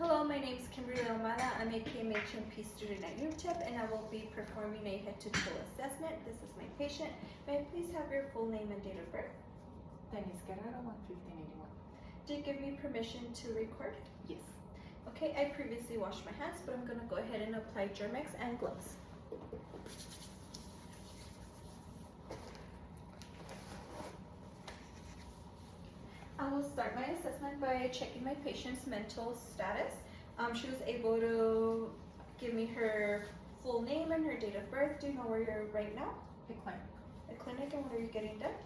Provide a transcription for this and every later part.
Hello, my name is Kimberly Omala. I'm a PMHMP student at UTEP, and I will be performing a head-to-toe assessment. This is my patient. May I please have your full name and date of birth? Dennis Guerrero, 11581. Do you give me permission to record? Yes. Okay, I previously washed my hands, but I'm going to go ahead and apply Germex and gloves. I will start my assessment by checking my patient's mental status. She was able to give me her full name and her date of birth. Do you know where you're right now? A clinic. A clinic, and what are you getting done?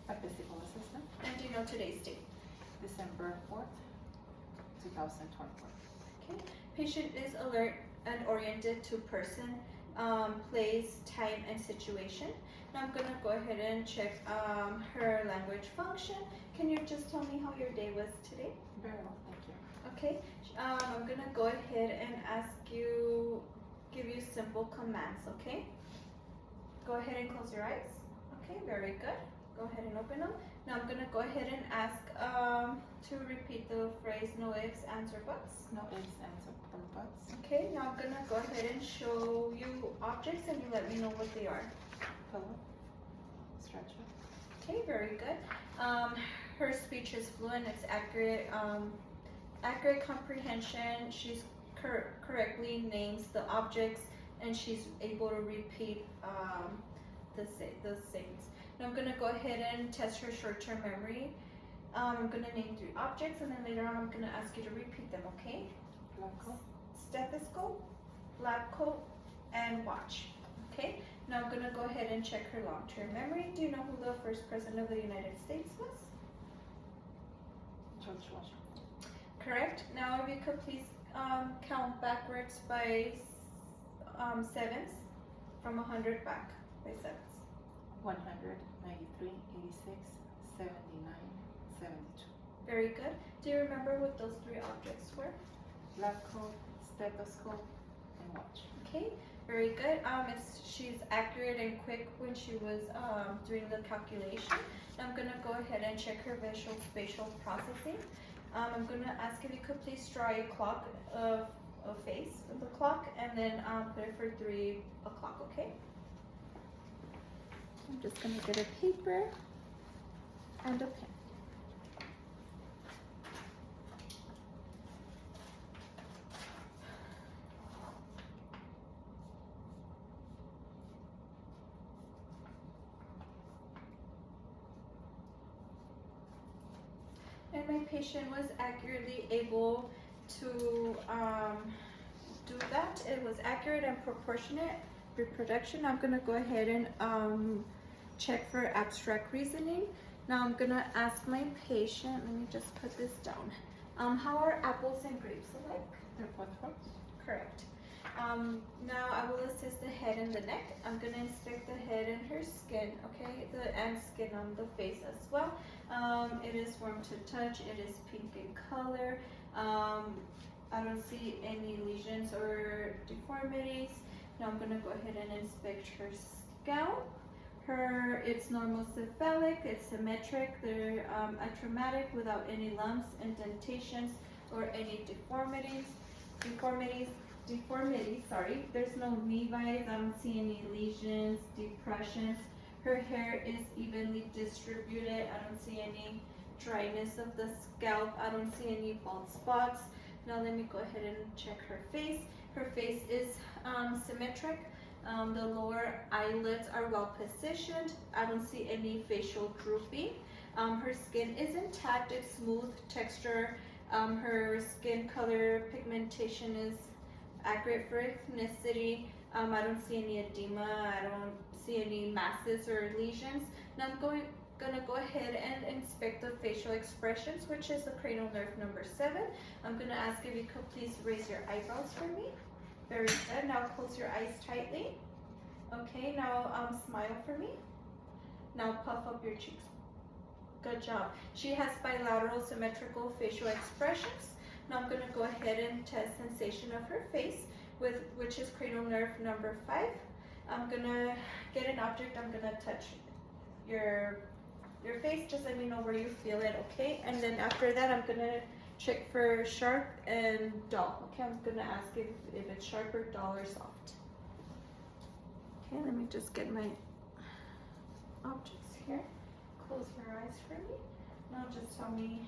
A physical assessment. And do you know today's date? December 4th, 2024. Okay. Patient is alert and oriented to person, place, time, and situation. Now I'm gonna go ahead and check her language function. Can you just tell me how your day was today? Very well, thank you. Okay. I'm gonna go ahead and give you simple commands, okay? Go ahead and close your eyes. Okay, very good. Go ahead and open them. Now I'm gonna go ahead and ask to repeat the phrase no ifs, ands, or buts. No ifs, ands, or buts. Okay, now I'm gonna go ahead and show you objects and you let me know what they are. Pillow. Stretcher. Okay, very good. Her speech is fluent, it's accurate, accurate comprehension. She's correctly names the objects and she's able to repeat the things. Now I'm gonna go ahead and test her short-term memory. I'm gonna name 3 objects and then later on I'm gonna ask you to repeat them, okay? Lab coat. Stethoscope, lab coat, and watch. Okay, now I'm gonna go ahead and check her long-term memory. Do you know who the first president of the United States was? George Washington. Correct. Now if you could please count backwards by sevens, from 100 back by sevens. 100, 93, 86, 79, 72. Very good. Do you remember what those 3 objects were? Lab coat, stethoscope, and watch. Okay, very good. She's accurate and quick when she was doing the calculation. I'm gonna go ahead and check her visual spatial processing. I'm gonna ask if you could please draw a clock of a face of the clock and then put it for 3 o'clock, okay? I'm just gonna get a paper and a pen. And my patient was accurately able to do that. It was accurate and proportionate reproduction. I'm gonna go ahead and check for abstract reasoning. Now I'm gonna ask my patient, let me just put this down. How are apples and grapes alike? They're both. Correct. Now I will assist the head and the neck. I'm gonna inspect the head and her skin, okay? And skin on the face as well. It is warm to touch. It is pink in color. I don't see any lesions or deformities. Now I'm gonna go ahead and inspect her scalp. It's normal cephalic, it's symmetric, they're atraumatic without any lumps, indentations, or any deformities, sorry. There's no nevi, I don't see any lesions, depressions. Her hair is evenly distributed. I don't see any dryness of the scalp. I don't see any bald spots. Now let me go ahead and check her face. Her face is symmetric. The lower eyelids are well positioned. I don't see any facial drooping. Her skin is intact. It's smooth texture. Her skin color pigmentation is accurate for ethnicity. I don't see any edema. I don't see any masses or lesions. Now I'm gonna go ahead and inspect the facial expressions, which is the cranial nerve number 7. I'm gonna ask if you could please raise your eyebrows for me. Very good. Now close your eyes tightly. Okay, now smile for me. Now puff up your cheeks. Good job. She has bilateral symmetrical facial expressions. Now I'm gonna go ahead and test sensation of her face, which is cranial nerve number 5. I'm gonna get an object. I'm gonna touch your face. Just let me know where you feel it, okay? And then after that, I'm gonna check for sharp and dull. Okay, I'm gonna ask if it's sharp or dull or soft. Okay, let me just get my objects here. Close your eyes for me. Now just tell me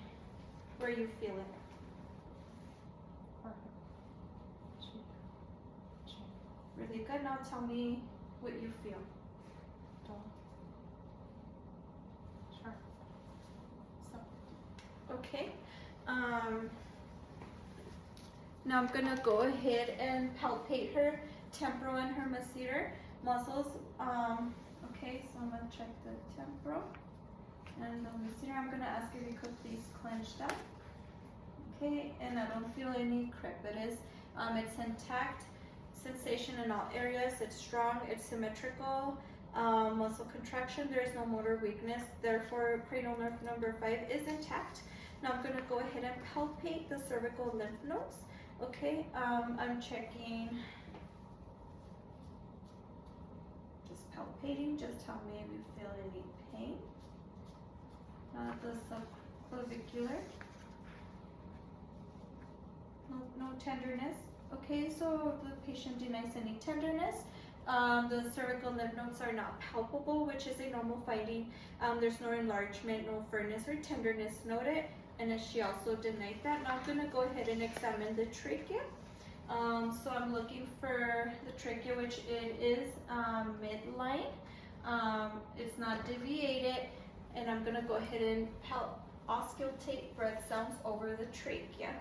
where you feel it. Really good. Now tell me what you feel. Sure. Okay. Now I'm gonna go ahead and palpate her temporal and her masseter muscles. Okay, so I'm gonna check the temporal and the masseter. I'm gonna ask if you could please clench that. Okay, and I don't feel any crepitus. It's intact. Sensation in all areas. It's strong. It's symmetrical. Muscle contraction. There is no motor weakness. Therefore, cranial nerve number 5 is intact. Now I'm gonna go ahead and palpate the cervical lymph nodes. Okay, I'm checking. Just palpating. Just tell me if you feel any pain. The subclavicular. No tenderness. Okay, so the patient denies any tenderness. The cervical lymph nodes are not palpable, which is a normal finding. There's no enlargement, no firmness or tenderness noted, and she also denied that. Now I'm gonna go ahead and examine the trachea. So I'm looking for the trachea, which it is midline. It's not deviated, and I'm gonna go ahead and auscultate breath sounds over the trachea.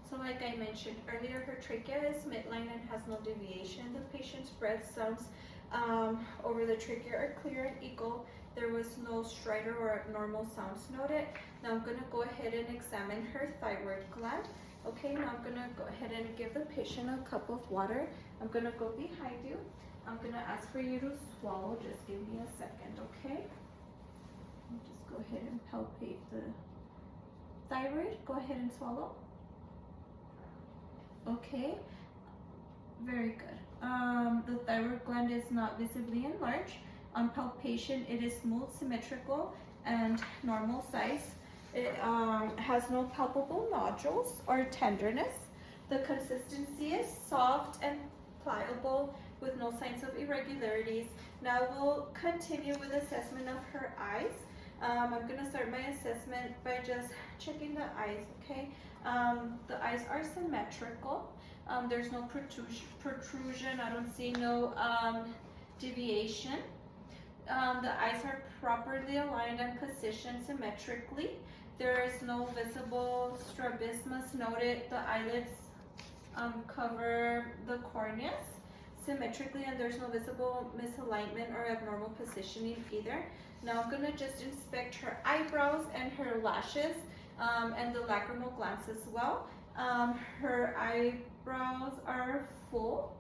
So like I mentioned earlier, her trachea is midline and has no deviation. The patient's breath sounds over the trachea are clear and equal. There was no stridor or abnormal sounds noted. Now I'm gonna go ahead and examine her thyroid gland. Okay, now I'm gonna go ahead and give the patient a cup of water. I'm gonna go behind you. I'm gonna ask for you to swallow. Just give me a second, okay? Just go ahead and palpate the thyroid. Go ahead and swallow. Okay, very good. The thyroid gland is not visibly enlarged. On palpation, it is smooth, symmetrical, and normal size. It has no palpable nodules or tenderness. The consistency is soft and pliable with no signs of irregularities. Now we'll continue with assessment of her eyes. I'm gonna start my assessment by just checking the eyes, okay? The eyes are symmetrical. There's no protrusion. I don't see no deviation. The eyes are properly aligned and positioned symmetrically. There is no visible strabismus noted. The eyelids cover the corneas symmetrically, and there's no visible misalignment or abnormal positioning either. Now I'm gonna just inspect her eyebrows and her lashes and the lacrimal glands as well. Her eyebrows are full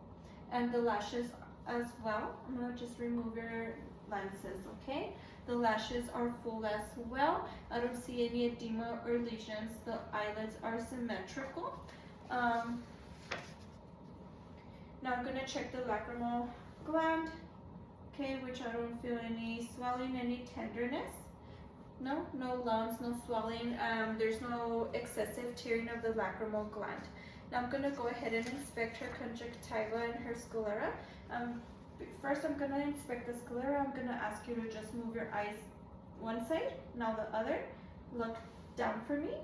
and the lashes as well. I'm gonna just remove your lenses, okay? The lashes are full as well. I don't see any edema or lesions. The eyelids are symmetrical. Now I'm gonna check the lacrimal gland, okay, which I don't feel any swelling, any tenderness. No lumps, no swelling. There's no excessive tearing of the lacrimal gland. Now I'm gonna go ahead and inspect her conjunctiva and her sclera. First I'm gonna inspect the sclera. I'm gonna ask you to just move your eyes one side, now the other. Look down for me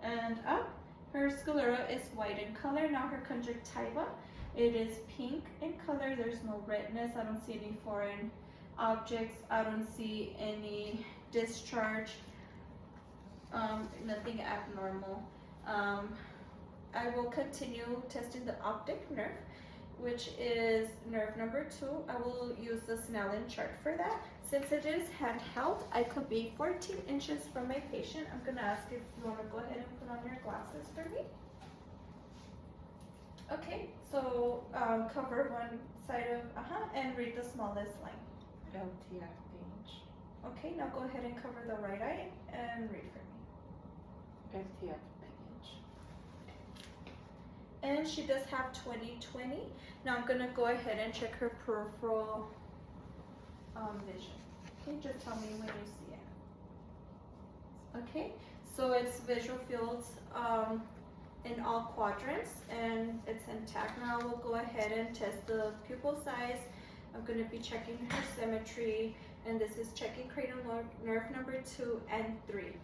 and up. Her sclera is white in color. Now her conjunctiva, it is pink in color. There's no redness. I don't see any foreign objects. I don't see any discharge, nothing abnormal. I will continue testing the optic nerve, which is nerve number 2. I will use the Snellen chart for that. Since it is handheld, I could be 14 inches from my patient. I'm gonna ask if you wanna go ahead and put on your glasses for me. Okay, so cover one side of, and read the smallest line. LTF page. Okay, now go ahead and cover the right eye and read for me. LTF page. she does have 20/20. Now I'm gonna go ahead and check her peripheral vision. Okay, just tell me when you see it. Okay, so it's visual fields in all quadrants and it's intact. Now we'll go ahead and test the pupil size. I'm going to be checking her symmetry, and this is checking cranial nerve number 2 and 3.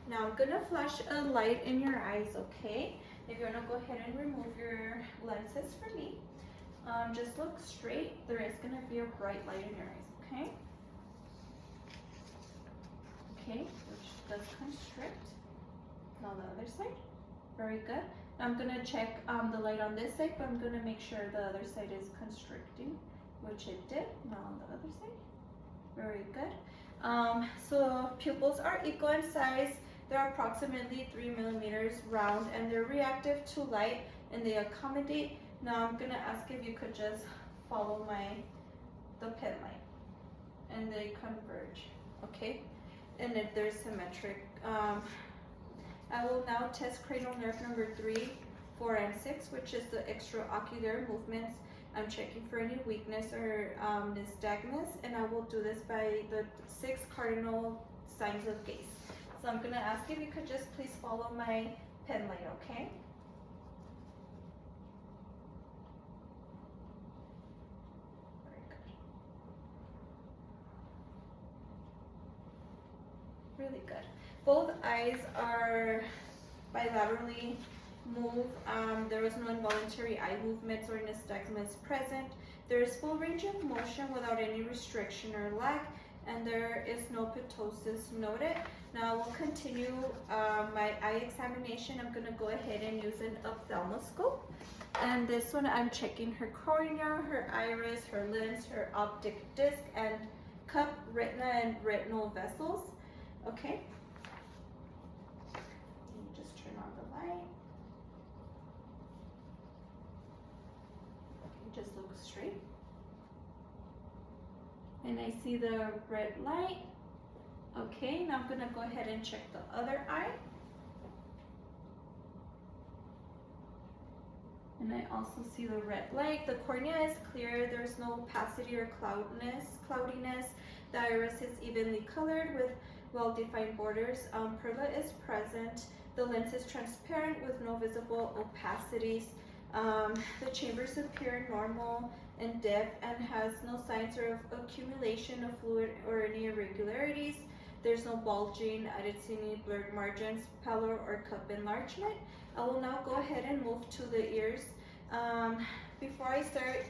Now I'm going to flash a light in your eyes, okay? If you want to go ahead and remove your lenses for me, just look straight. There is going to be a bright light in your eyes, okay? Okay, which does constrict. Now the other side. Very good. Now I'm going to check the light on this side, but I'm going to make sure the other side is constricting, which it did. Now on the other side. Very good. So pupils are equal in size. They're approximately 3 millimeters round, and they're reactive to light, and they accommodate. Now I'm going to ask if you could just follow the pen light, and they converge, okay? And if they're symmetric. I will now test cranial nerve number 3, 4, and 6, which is the extraocular movements. I'm checking for any weakness or nystagmus, and I will do this by the 6 cardinal signs of gaze. So I'm going to ask if you could just please follow my pen light, okay? Very good. Really good. Both eyes are bilaterally moved. There was no involuntary eye movements or nystagmus present. There is full range of motion without any restriction or lag, and there is no ptosis noted. Now we'll continue my eye examination. I'm going to go ahead and use an ophthalmoscope. And this one I'm checking her cornea, her iris, her lens, her optic disc, and cup, retina, and retinal vessels. Okay. Just turn on the light. Okay, just look straight. And I see the red light. Okay, now I'm gonna go ahead and check the other eye. And I also see the red light. The cornea is clear. There's no opacity or cloudiness. The iris is evenly colored with well-defined borders. Perla is present. The lens is transparent with no visible opacities. The chambers appear normal in depth and has no signs of accumulation of fluid or any irregularities. There's no bulging. I didn't see any blurred margins, pallor, or cup enlargement. I will now go ahead and move to the ears. Before I start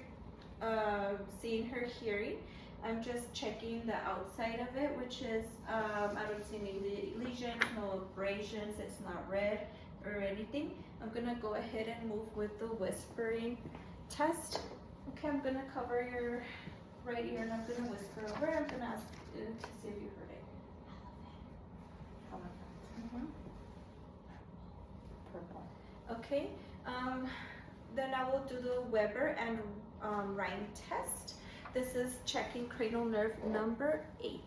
seeing her hearing, I'm just checking the outside of it, which is, I don't see any lesions, no abrasions, it's not red or anything. I'm gonna go ahead and move with the whispering test. Okay, I'm gonna cover your right ear and I'm gonna whisper over it. I'm gonna ask you to see if you heard it. Purple. Okay, then I will do the Weber and Rhine test. This is checking cranial nerve number 8.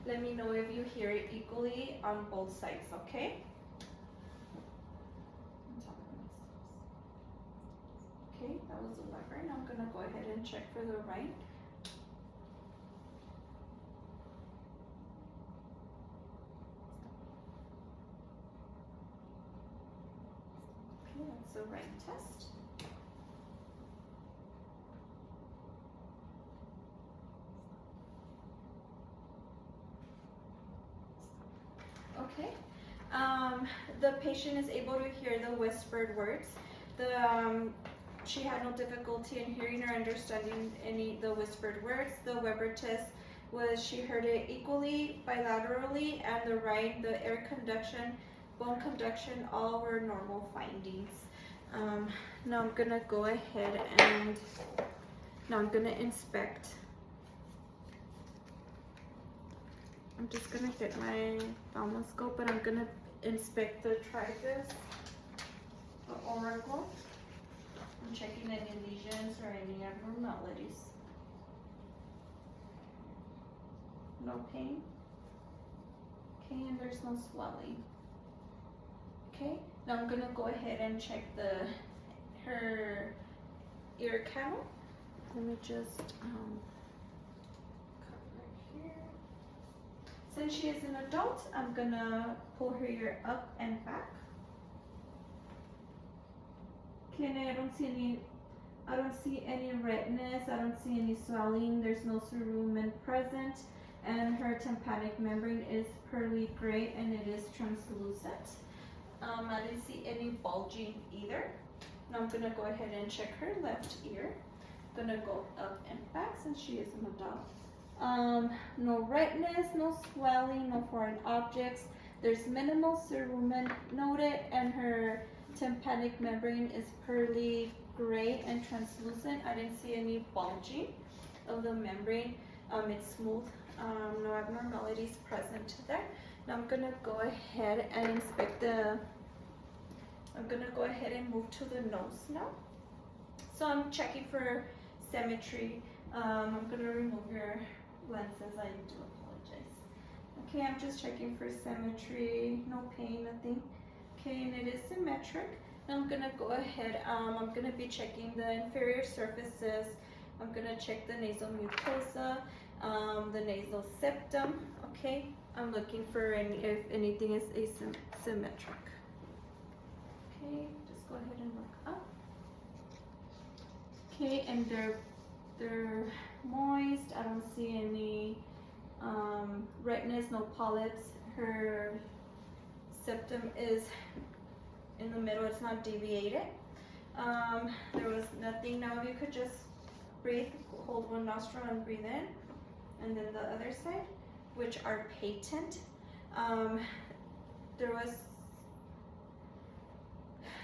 Let me know if you hear it equally on both sides, okay? Okay, that was the Weber, and I'm gonna go ahead and check for the right. Okay, that's the right test. Okay, the patient is able to hear the whispered words. She had no difficulty in hearing or understanding the whispered words. The Weber test was she heard it equally, bilaterally, and the right, the air conduction, bone conduction, all were normal findings. Now I'm gonna go ahead and now I'm gonna inspect. I'm just gonna get my ophthalmoscope and I'm gonna inspect the tragus, the auricle. I'm checking any lesions or any abnormalities. No pain. Okay, and there's no swelling. Okay, now I'm gonna go ahead and check her ear canal. Let me just cut right here. Since she is an adult, I'm gonna pull her ear up and back. Okay, and I don't see any redness, I don't see any swelling, there's no cerumen present, and her tympanic membrane is pearly gray and it is translucent. I didn't see any bulging either. Now I'm gonna go ahead and check her left ear. I'm gonna go up and back since she is an adult. No redness, no swelling, no foreign objects. There's minimal cerumen noted, and her tympanic membrane is pearly gray and translucent. I didn't see any bulging of the membrane. It's smooth. No abnormalities present there. Now I'm gonna go ahead and inspect I'm gonna go ahead and move to the nose now. So I'm checking for symmetry. I'm gonna remove your lenses. I do apologize. Okay, I'm just checking for symmetry. No pain, nothing. Okay, and it is symmetric. Now I'm gonna go ahead. I'm gonna be checking the inferior surfaces. I'm gonna check the nasal mucosa, the nasal septum. Okay, I'm looking for if anything is asymmetric. Okay, just go ahead and look up. Okay, and they're moist. I don't see any redness, no polyps. Her septum is in the middle, it's not deviated. There was nothing. Now if you could just breathe, hold one nostril and breathe in, and then the other side, which are patent.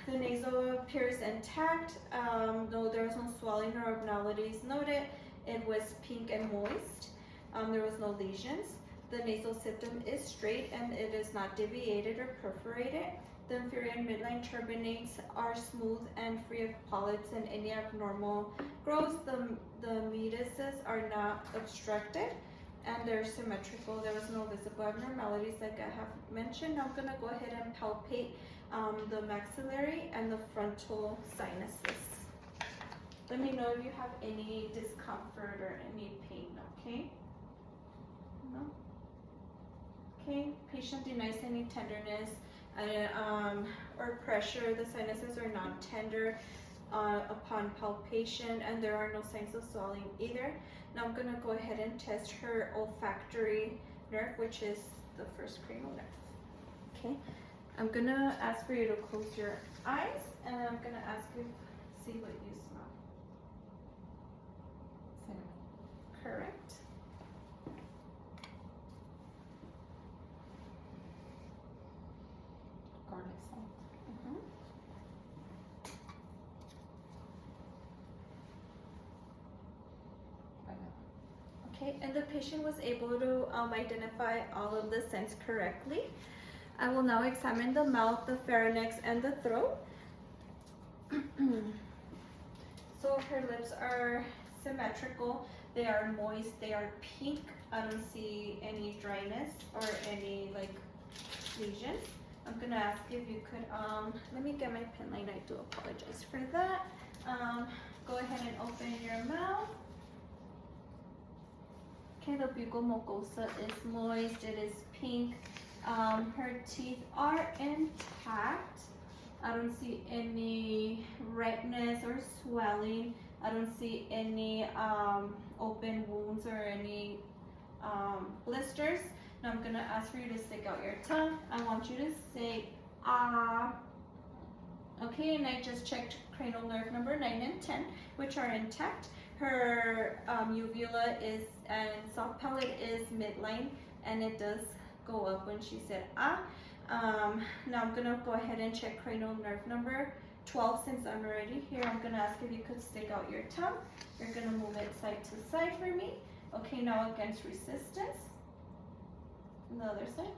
The nasal appears intact. No, there was no swelling or abnormalities noted. It was pink and moist. There was no lesions. The nasal septum is straight and it is not deviated or perforated. The inferior and midline turbinates are smooth and free of polyps and any abnormal growths. The meatuses are not obstructed and they're symmetrical. There was no visible abnormalities like I have mentioned. Now I'm gonna go ahead and palpate the maxillary and the frontal sinuses. Let me know if you have any discomfort or any pain, okay? No? Okay, patient denies any tenderness or pressure. The sinuses are not tender upon palpation, and there are no signs of swelling either. Now I'm gonna go ahead and test her olfactory nerve, which is the first cranial nerve. Okay, I'm gonna ask for you to close your eyes, and I'm gonna ask you to see what you smell. Cinnamon. Correct. Garlic salt. Vanilla. Okay, and the patient was able to identify all of the scents correctly. I will now examine the mouth, the pharynx, and the throat. So her lips are symmetrical, they are moist, they are pink. I don't see any dryness or any like lesions. I'm gonna ask if you could, let me get my pen line, I do apologize for that. Go ahead and open your mouth. Okay, the buccal mucosa is moist, it is pink. Her teeth are intact. I don't see any redness or swelling. I don't see any open wounds or any blisters. Now I'm gonna ask for you to stick out your tongue. I want you to say ah. Okay, and I just checked cranial nerve number 9 and 10, which are intact. Her uvula is and soft palate is midline, and it does go up when she said ah. Now I'm gonna go ahead and check cranial nerve number 12. Since I'm already here, I'm gonna ask if you could stick out your tongue. You're gonna move it side to side for me. Okay, now against resistance. And the other side.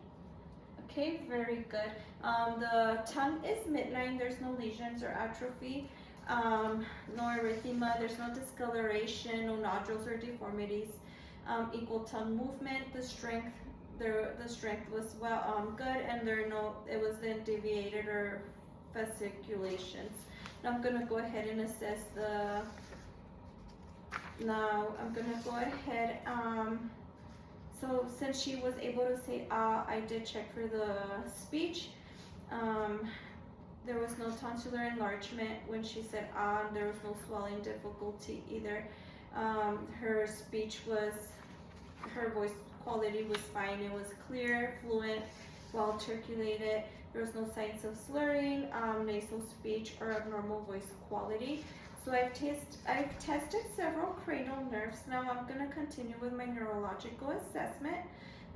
Okay, very good. The tongue is midline. There's no lesions or atrophy, no erythema. There's no discoloration, no nodules or deformities. Equal tongue movement. The strength the strength was good, and it wasn't deviated or fasciculations. Now I'm gonna go ahead and assess now I'm gonna go ahead, so since she was able to say I did check for the speech. There was no tonsillar enlargement when she said and there was no swallowing difficulty either. Her speech her voice quality was fine. It was clear, fluent, well articulated. There was no signs of slurring, nasal speech, or abnormal voice quality. So I've tested several cranial nerves. Now I'm gonna continue with my neurological assessment.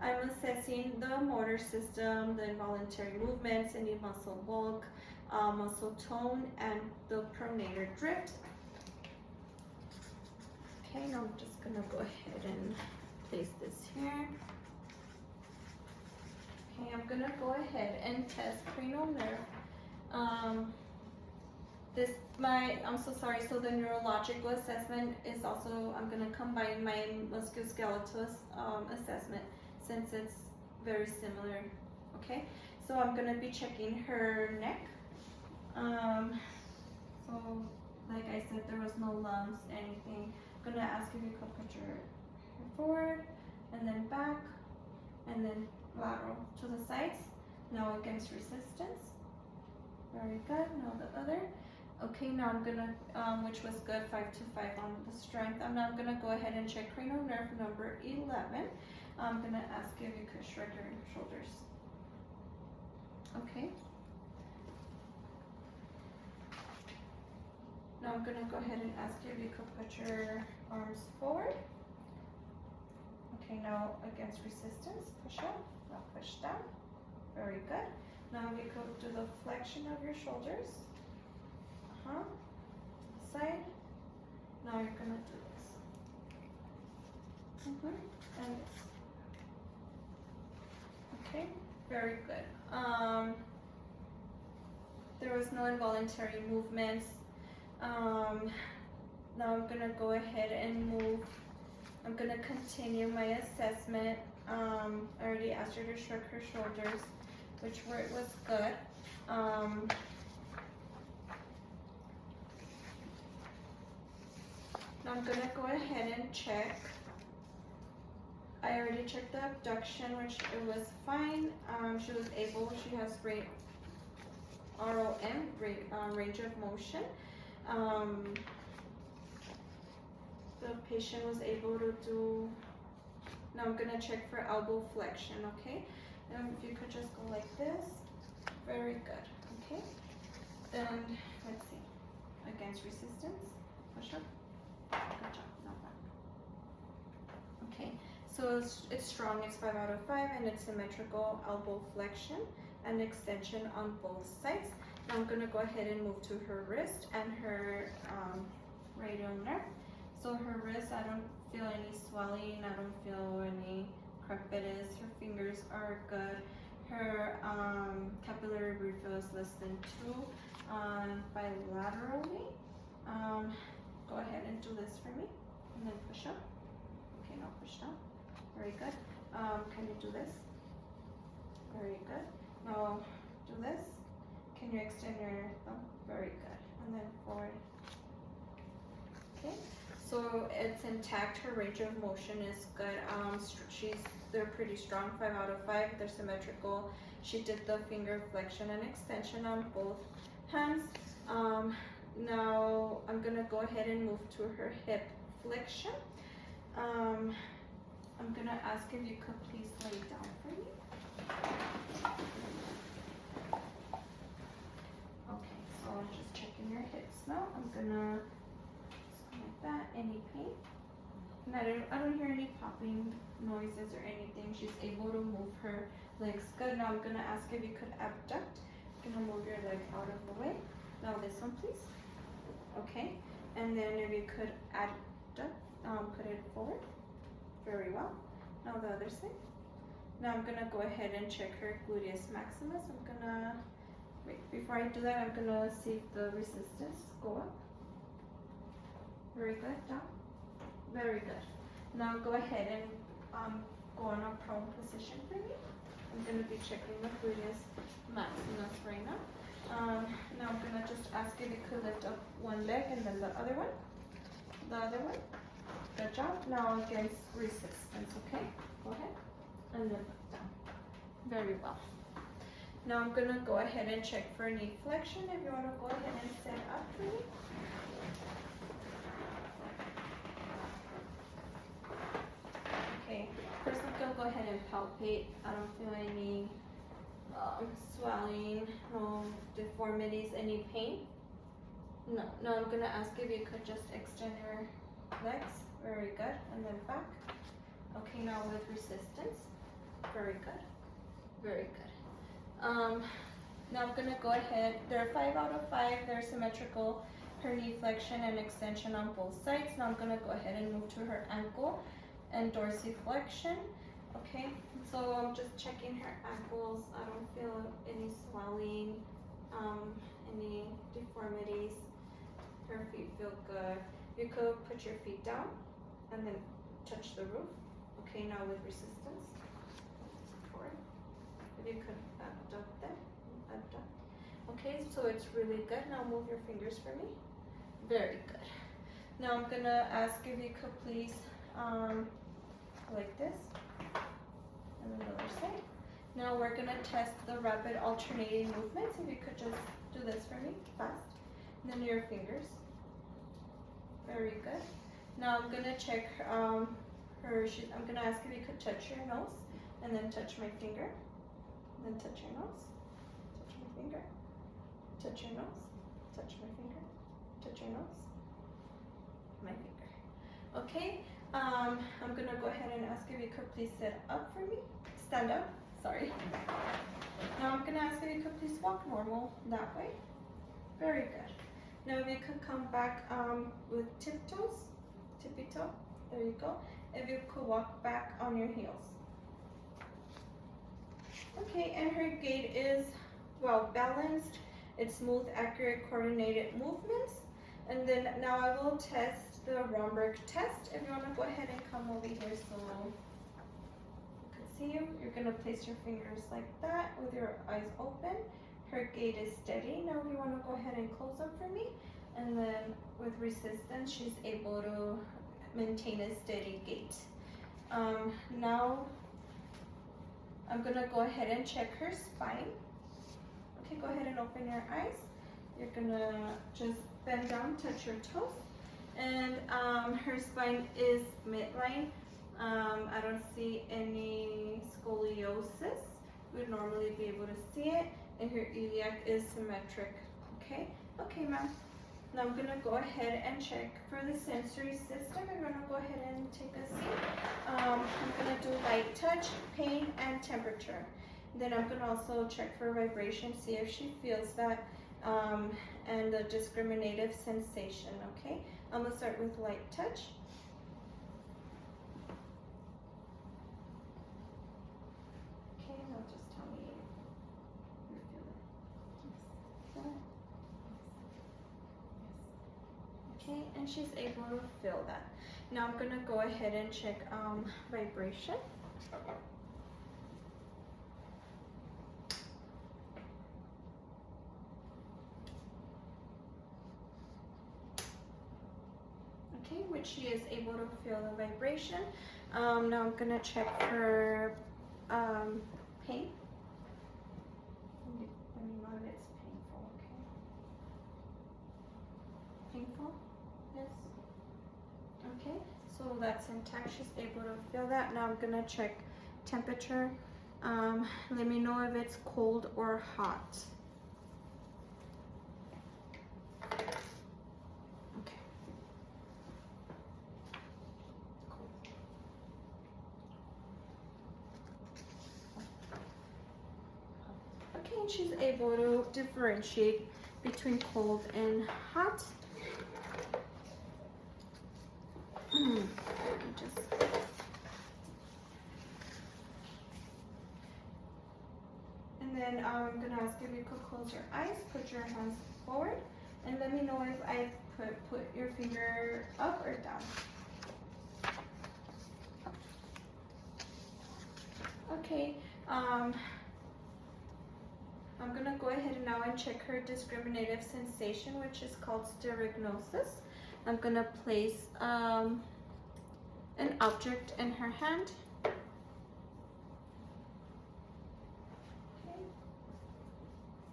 I'm assessing the motor system, the involuntary movements, any muscle bulk, muscle tone, and the pronator drift. Okay, now I'm just gonna go ahead and place this here. Okay, I'm gonna go ahead and test cranial nerve. I'm so sorry, so the neurological assessment is also, I'm gonna combine my musculoskeletal assessment since it's very similar, okay? So I'm gonna be checking her neck. So like I said, there was no lumps, anything. I'm gonna ask if you could put your head forward, and then back, and then lateral to the sides. Now against resistance. Very good, now the other. Okay, now I'm gonna, which was good, 5 to 5 on the strength. I'm now gonna go ahead and check cranial nerve number 11. I'm gonna ask if you could shrug your shoulders. Okay. Now I'm gonna go ahead and ask you if you could put your arms forward. Okay, now against resistance, push up, now push down. Very good. Now we could do the flexion of your shoulders. Side. Now you're gonna do this. And this. Okay, very good. There was no involuntary movements. Now I'm gonna go ahead and move. I'm gonna continue my assessment. I already asked her to shrug her shoulders, which was good. Now I'm gonna go ahead and check. I already checked the abduction, which it was fine. She has ROM, range of motion. The patient was able to do, now I'm gonna check for elbow flexion, okay? If you could just go like this, very good, okay? And let's see, against resistance, push up, good job, not bad. Okay, so it's strong, it's 5 out of 5, and it's symmetrical elbow flexion and extension on both sides. Now I'm gonna go ahead and move to her wrist and her radial nerve. So her wrist, I don't feel any swelling, I don't feel any crepitus, her fingers are good. Her capillary refill is less than 2. Bilaterally, go ahead and do this for me, and then push up. Okay, now push down. Very good. Can you do this? Very good. Now do this. Can you extend your thumb? Very good. And then forward. Okay. So it's intact. Her range of motion is good. They're pretty strong. 5 out of 5. They're symmetrical. She did the finger flexion and extension on both hands. Now I'm gonna go ahead and move to her hip flexion. I'm gonna ask if you could please lay down for me. Okay, so I'm just checking your hips now. I'm gonna like that. Any pain? And I don't hear any popping noises or anything. She's able to move her legs good. Now I'm gonna ask if you could abduct. I'm gonna move your leg out of the way. Now this one, please. Okay, and then if you could adduct, put it forward. Very well. Now the other side. Now I'm gonna go ahead and check her gluteus maximus. I'm gonna wait before I do that. I'm gonna see if the resistance go up. Very good. Down. Very good. Now go ahead and go on a prone position for me. I'm gonna be checking the gluteus maximus right now. Now I'm gonna just ask if you could lift up one leg and then the other one. The other one. Good job. Now against resistance, okay? Go ahead. And then down. Very well. Now I'm gonna go ahead and check for knee flexion. If you wanna go ahead and stand up for me. Okay, first I'm gonna go ahead and palpate. I don't feel any swelling, no deformities, any pain. No. Now I'm gonna ask if you could just extend your legs. Very good. And then back. Okay, now with resistance. Very good. Very good. Now I'm gonna go ahead. There are 5 out of 5. They're symmetrical. Her knee flexion and extension on both sides. Now I'm gonna go ahead and move to her ankle and dorsiflexion. Okay, so I'm just checking her ankles. I don't feel any swelling, any deformities. Her feet feel good. You could put your feet down and then touch the roof. Okay, now with resistance. Forward. If you could abduct them, abduct. Okay, so it's really good. Now move your fingers for me. Very good. Now I'm gonna ask if you could please, like this, and then the other side. Now we're gonna test the rapid alternating movements. If you could just do this for me, fast. And then your fingers. Very good. Now I'm gonna check I'm gonna ask if you could touch your nose, and then touch my finger. And then touch your nose, touch my finger, touch your nose, touch my finger, touch your nose, my finger. Okay, I'm gonna go ahead and ask if you could please sit up for me. Stand up, sorry. Now I'm gonna ask if you could please walk normal that way. Very good. Now if you could come back with tiptoes, tippy toe, there you go. If you could walk back on your heels. Okay, and her gait is well balanced. It's smooth, accurate, coordinated movements. And then now I will test the Romberg test. If you want to go ahead and come over here so you can see you. You're going to place your fingers like that with your eyes open. Her gait is steady. Now if you want to go ahead and close up for me. And then with resistance, she's able to maintain a steady gait. Now I'm gonna go ahead and check her spine. Okay, go ahead and open your eyes. You're gonna just bend down, touch your toes. And her spine is midline. I don't see any scoliosis. We'd normally be able to see it. And her iliac is symmetric. Okay, okay, ma'am. Now I'm gonna go ahead and check for the sensory system. I'm gonna go ahead and take a seat. I'm gonna do light touch, pain, and temperature. Then I'm gonna also check for vibration, see if she feels that, and the discriminative sensation, okay? I'm gonna start with light touch. Okay, now just tell me you feel it. Okay, and she's able to feel that. Now I'm gonna go ahead and check vibration. Okay, which she is able to feel the vibration. Now I'm gonna check for pain. Let me know if it's painful, okay? Painful? Yes. Okay, so that's intact. She's able to feel that. Now I'm gonna check temperature. Let me know if it's cold or hot. Okay. Cold. Okay, and she's able to differentiate between cold and hot. And then I'm gonna ask if you could close your eyes, put your hands forward, and let me know if I put your finger up or down. Okay, I'm gonna go ahead and now and check her discriminative sensation, which is called sterignosis. I'm gonna place an object in her hand. Okay.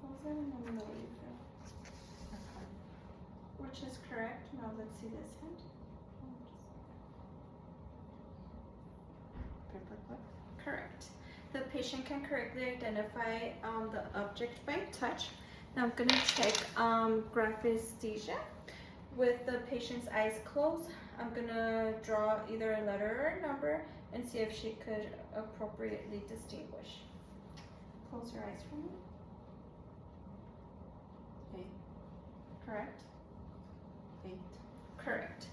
Close it and let me know what you feel. Which is correct. Now let's see this hand. Paperclip. Correct. The patient can correctly identify the object by touch. Now I'm gonna check graphesthesia. With the patient's eyes closed, I'm gonna draw either a letter or a number and see if she could appropriately distinguish. Close your eyes for me. 8. Correct? 8. Correct.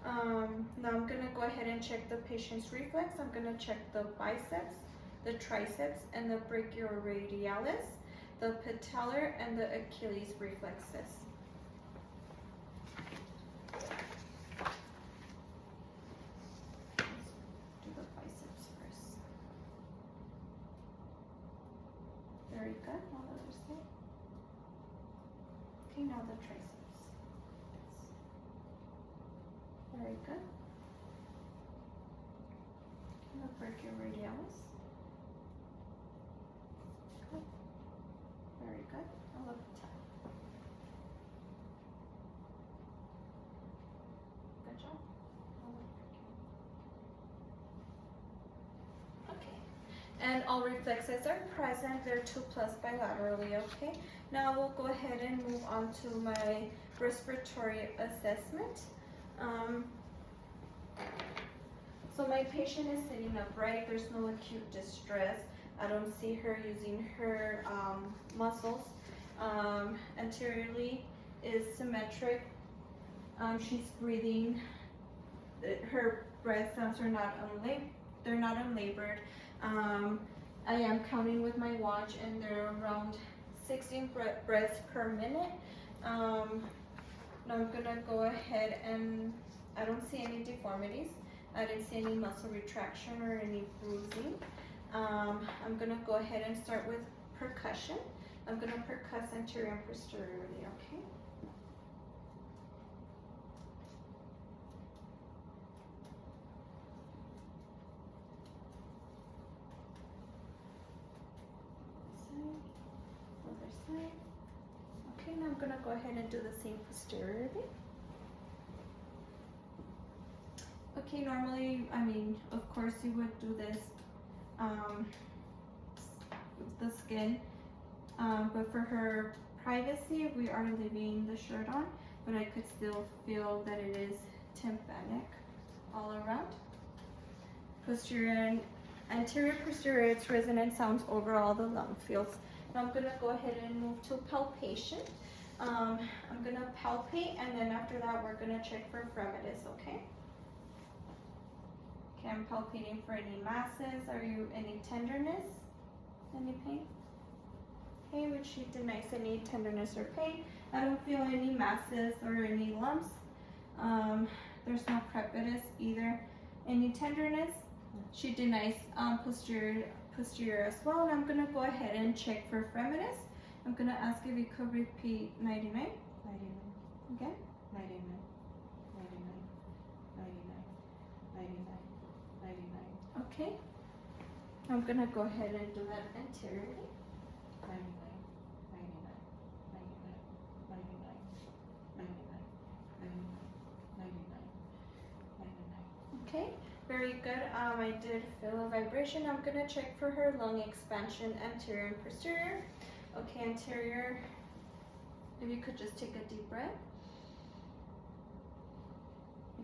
Now I'm gonna go ahead and check the patient's reflex. I'm gonna check the biceps, the triceps, and the brachioradialis, the patellar, and the Achilles reflexes. Let's do the biceps first. Very good. Now the other side. Okay, now the triceps. Very good. And the brachioradialis. Good. Very good. I love the top. Good job. Okay. And all reflexes are present. They're 2+ bilaterally, okay? Now we'll go ahead and move on to my respiratory assessment. So my patient is sitting upright. There's no acute distress. I don't see her using her muscles. Anteriorly is symmetric. She's breathing. Her breath sounds are not unlabored. I am counting with my watch, and they're around 16 breaths per minute. Now I'm gonna go ahead and I don't see any deformities. I didn't see any muscle retraction or any bruising. I'm gonna go ahead and start with percussion. I'm gonna percuss anterior and posteriorly, okay? Other side. Okay, now I'm gonna go ahead and do the same posteriorly. Okay, normally, I mean, of course you would do this, the skin, but for her privacy, we are leaving the shirt on, but I could still feel that it is tympanic all around. Posterior and anterior, posterior, it's resonant sounds over all the lung fields. Now I'm gonna go ahead and move to palpation. I'm gonna palpate, and then after that, we're gonna check for fremitus, okay? Okay, I'm palpating for any masses. Are you any tenderness? Any pain? Okay, which she denies any tenderness or pain. I don't feel any masses or any lumps. There's no crepitus either. Any tenderness? She denies posterior as well. And I'm gonna go ahead and check for fremitus. I'm gonna ask if you could repeat 99. 99. Again? 99. 99. 99. 99. 99. Okay. I'm gonna go ahead and do that anteriorly. 99. 99. 99. 99. 99. 99. Okay, very good. I did feel a vibration. I'm gonna check for her lung expansion, anterior and posterior. Okay, anterior. If you could just take a deep breath.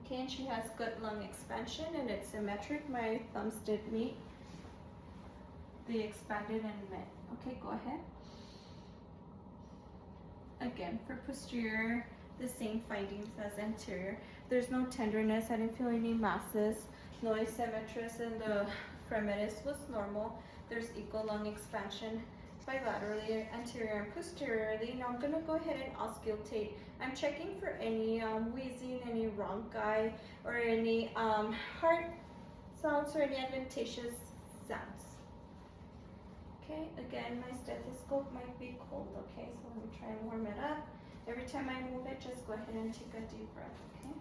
Okay, and she has good lung expansion and it's symmetric. My thumbs did meet. They expanded and met. Okay, go ahead. Again, for posterior, the same findings as anterior. There's no tenderness. I didn't feel any masses. No asymmetries, and the fremitus was normal. There's equal lung expansion bilaterally, anterior and posteriorly. Now I'm gonna go ahead and auscultate. I'm checking for any wheezing, any rhonchi, or any heart sounds or any adventitious sounds. Okay, again, my stethoscope might be cold, okay? So let me try and warm it up. Every time I move it, just go ahead and take a deep breath, okay?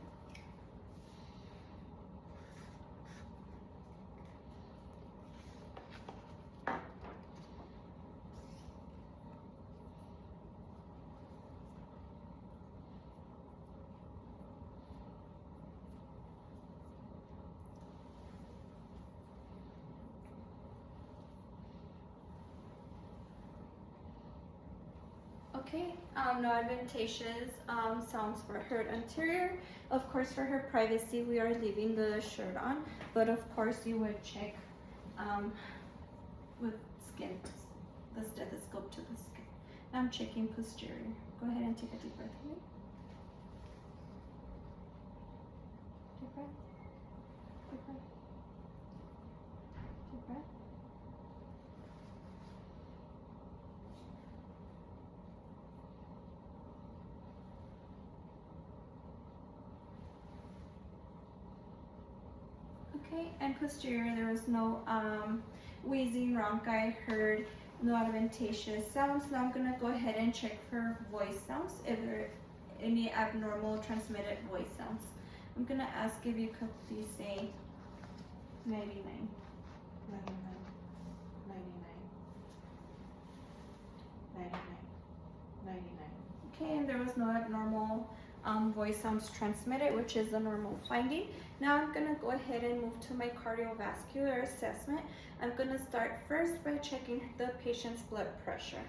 Okay, no advantageous sounds were heard anterior. Of course, for her privacy, we are leaving the shirt on, but of course, you would check with skin, the stethoscope to the skin. Now I'm checking posterior. Go ahead and take a deep breath for me. Deep breath. Deep breath. Deep breath. Okay, and posterior, there was no wheezing, rhonchi heard, no adventitious sounds. Now I'm gonna go ahead and check for voice sounds, if there are any abnormal transmitted voice sounds. I'm gonna ask if you could please say 99. 99, 99, 99, 99. Okay, and there was no abnormal voice sounds transmitted, which is a normal finding. Now I'm gonna go ahead and move to my cardiovascular assessment. I'm gonna start first by checking the patient's blood pressure.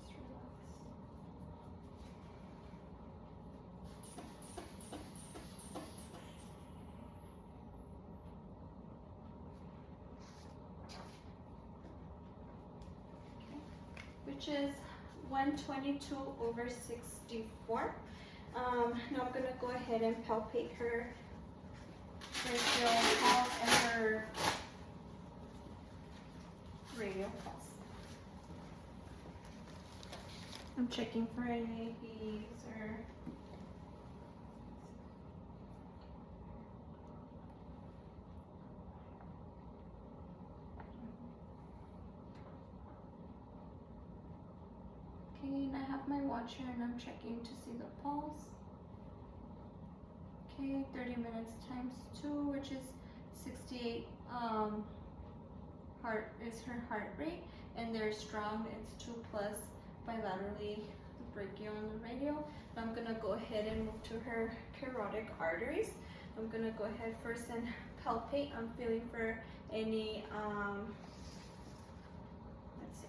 Just relax. Which is 122/64. Now I'm gonna go ahead and palpate her brachial pulse and her radial pulse. I'm checking for any beads or okay, and I have my watcher and I'm checking to see the pulse. Okay, 30 minutes times 2, which is 68 is her heart rate, and they're strong. It's 2 plus bilaterally, the brachial and the radial. Now I'm gonna go ahead and move to her carotid arteries. I'm gonna go ahead first and palpate. I'm feeling for any let's see.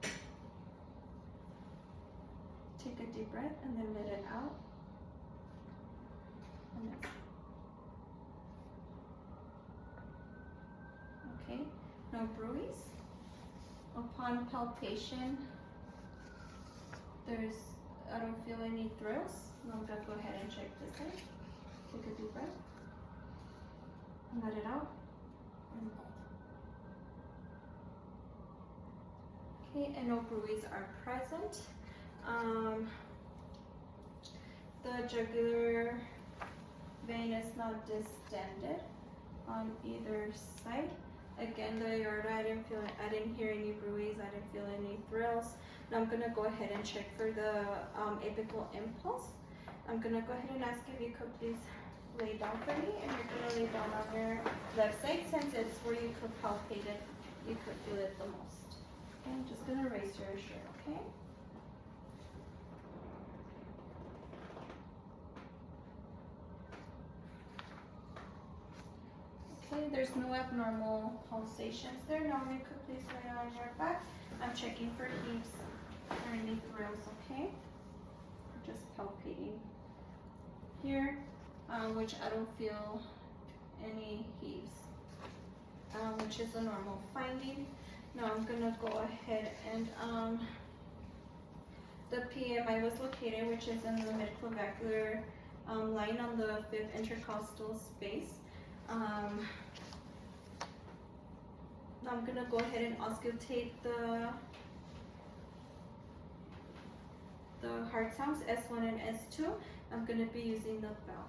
Okay. Take a deep breath and then let it out. And that's okay. No bruise. Upon palpation, I don't feel any thrills. Now I'm gonna go ahead and check this side. Take a deep breath and let it out. And hold. Okay, and no bruise are present. The jugular vein is not distended on either side. Again, the aorta, I didn't hear any bruise, I didn't feel any thrills. Now I'm gonna go ahead and check for the apical impulse. I'm gonna go ahead and ask if you could please lay down for me, and you're gonna lay down on your left side since it's where you could palpate it, you could feel it the most. Okay, I'm just gonna raise your shirt, okay? Okay, there's no abnormal pulsations there. Now you could please lay on your back. I'm checking for heaves or any thrills, okay? Just palpating here, which I don't feel any heaves, which is a normal finding. Now I'm gonna go ahead and the PMI was located, which is in the midclavicular line on the 5th intercostal space. Now I'm gonna go ahead and auscultate the heart sounds, S1 and S2. I'm gonna be using the bell,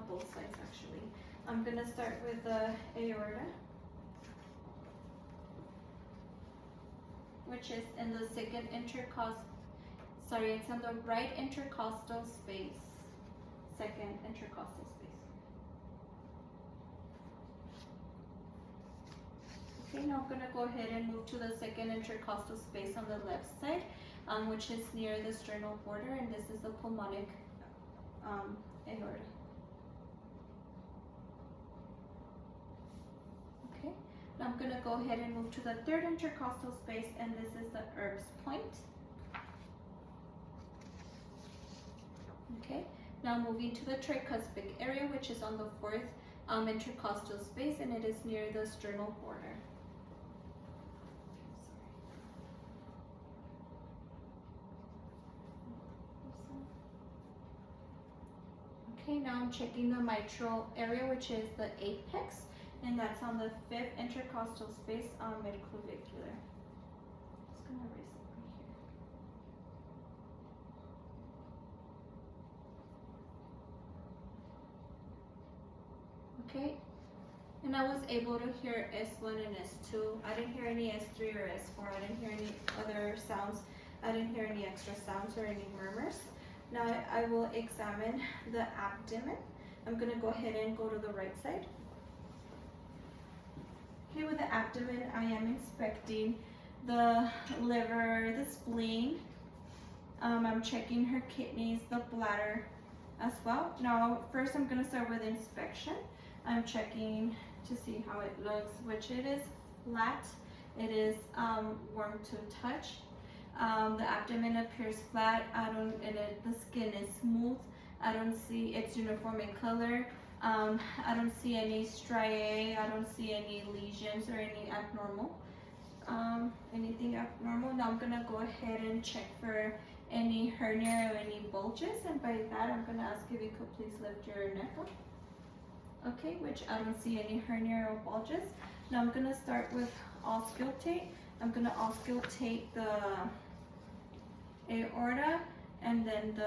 both sides actually. I'm gonna start with the aorta, which is in the second intercostal, sorry, it's in the right intercostal space, second intercostal space. Okay, now I'm gonna go ahead and move to the second intercostal space on the left side, which is near the sternal border, and this is the pulmonic aorta. Okay, now I'm gonna go ahead and move to the third intercostal space, and this is the Erb's point. Okay, now moving to the tricuspid area, which is on the 4th intercostal space, and it is near the sternal border. Okay, now I'm checking the mitral area, which is the apex, and that's on the 5th intercostal space on midclavicular. Just gonna erase it right here. Okay, and I was able to hear S1 and S2. I didn't hear any S3 or S4. I didn't hear any other sounds. I didn't hear any extra sounds or any murmurs. Now I will examine the abdomen. I'm gonna go ahead and go to the right side. Okay, with the abdomen, I am inspecting the liver, the spleen. I'm checking her kidneys, the bladder as well. Now, first I'm gonna start with inspection. I'm checking to see how it looks, which it is flat. It is warm to touch. The abdomen appears flat. The skin is smooth. I don't see it's uniform in color. I don't see any striae. I don't see any lesions or any abnormal. Anything abnormal. Now I'm gonna go ahead and check for any hernia or any bulges, and by that I'm gonna ask if you could please lift your neck up. Okay, which I don't see any hernia or bulges. Now I'm gonna start with auscultate. I'm gonna auscultate the aorta, and then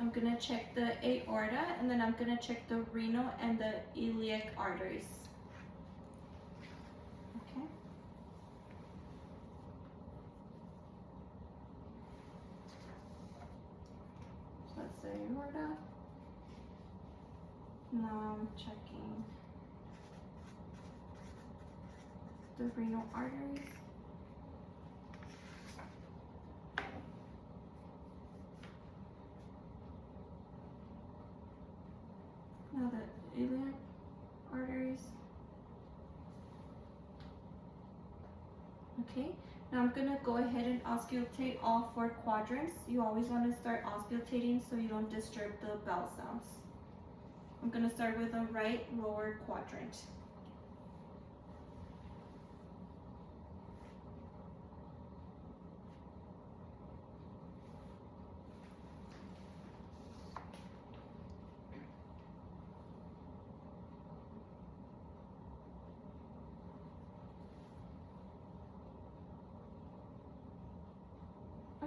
I'm gonna check the aorta, and then I'm gonna check the renal and the iliac arteries. Okay. So that's the aorta. Now I'm checking the renal arteries. Now the iliac arteries. Okay, now I'm gonna go ahead and auscultate all 4 quadrants. You always want to start auscultating so you don't disturb the bell sounds. I'm gonna start with the right lower quadrant.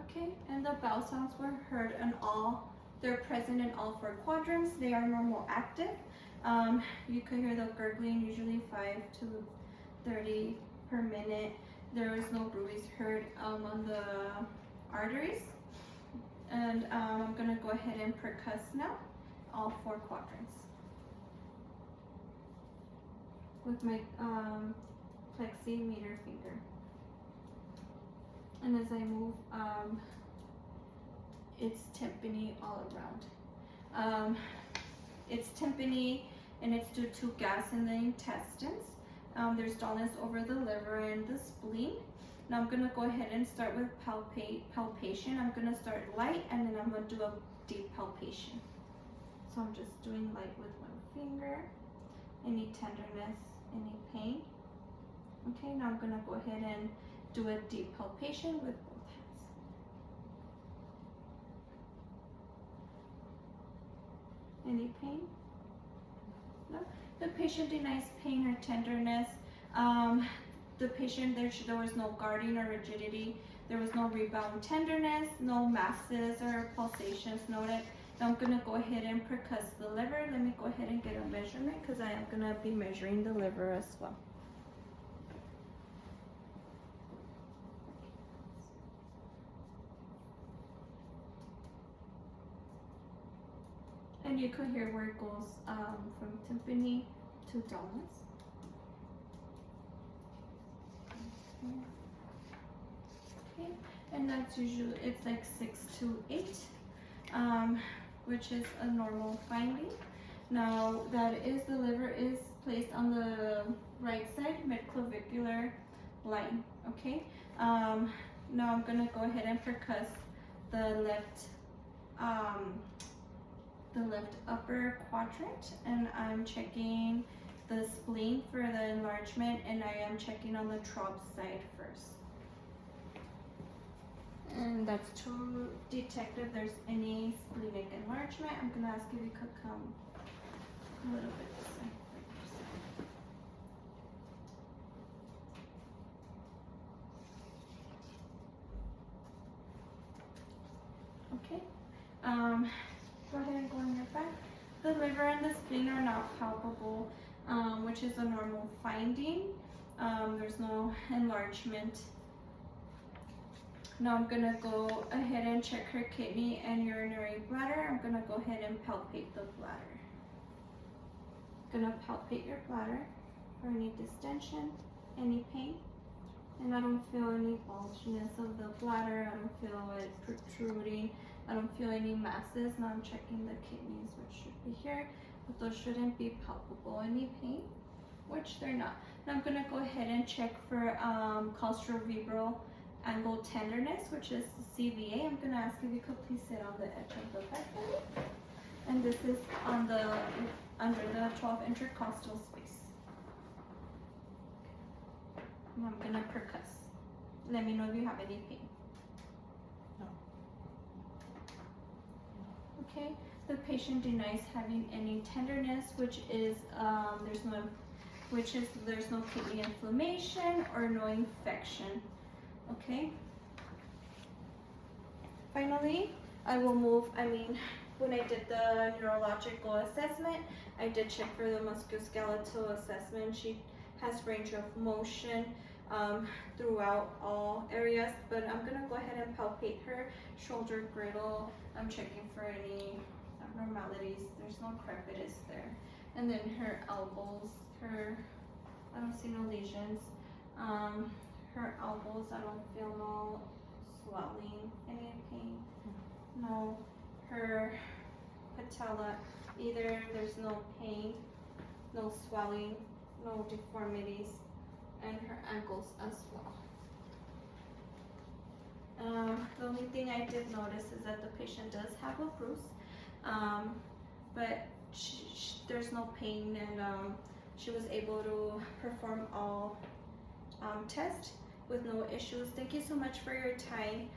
Okay, and the bell sounds were heard in all, they're present in all 4 quadrants. They are normal active. You could hear the gurgling, usually 5 to 30 per minute. There is no bruise heard on the arteries. And I'm gonna go ahead and percuss now, all 4 quadrants. With my pleximeter finger. And as I move, it's timpani all around. It's tympani, and it's due to gas in the intestines. There's dullness over the liver and the spleen. Now I'm gonna go ahead and start with palpation. I'm gonna start light, and then I'm gonna do a deep palpation. So I'm just doing light with one finger. Any tenderness, any pain. Okay, now I'm gonna go ahead and do a deep palpation with both hands. Any pain? No. The patient denies pain or tenderness. The patient, there was no guarding or rigidity. There was no rebound tenderness, no masses or pulsations noted. Now I'm gonna go ahead and percuss the liver. Let me go ahead and get a measurement because I am gonna be measuring the liver as well. And you could hear where it goes from tympani to dullness. Okay, and that's usually, it's like 6 to 8, which is a normal finding. Now that is, the liver is placed on the right side midclavicular line. Okay, now I'm gonna go ahead and percuss the left upper quadrant, and I'm checking the spleen for the enlargement, and I am checking on the trough side first. And that's to detect if there's any splenic enlargement. I'm gonna ask if you could come a little bit this way. Okay. Go ahead and go on your back. The liver and the spleen are not palpable, which is a normal finding. There's no enlargement. Now I'm gonna go ahead and check her kidney and urinary bladder. I'm gonna go ahead and palpate the bladder. Gonna palpate your bladder for any distension, any pain. And I don't feel any bulginess of the bladder. I don't feel it protruding. I don't feel any masses. Now I'm checking the kidneys, which should be here, but those shouldn't be palpable. Any pain, which they're not. Now I'm gonna go ahead and check for claustrovibral angle tenderness, which is CVA. I'm gonna ask if you could please sit on the edge of the bed for me. And this is on the under the 12 intercostal space. And I'm gonna percuss. Let me know if you have any pain. No. Okay. The patient denies having any tenderness, which is there's no kidney inflammation or no infection. Okay. Finally, I will move. When I did the neurological assessment, I did check for the musculoskeletal assessment. She has range of motion throughout all areas, but I'm gonna go ahead and palpate her shoulder girdle. I'm checking for any abnormalities. There's no crepitus there. And then her elbows, I don't see no lesions. Her elbows, I don't feel no swelling, any pain. No. Her patella, either there's no pain, no swelling, no deformities, and her ankles as well. The only thing I did notice is that the patient does have a bruise, but there's no pain, and she was able to perform all tests with no issues. Thank you so much for your time,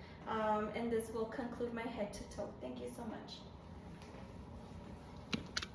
and this will conclude my head to toe. Thank you so much.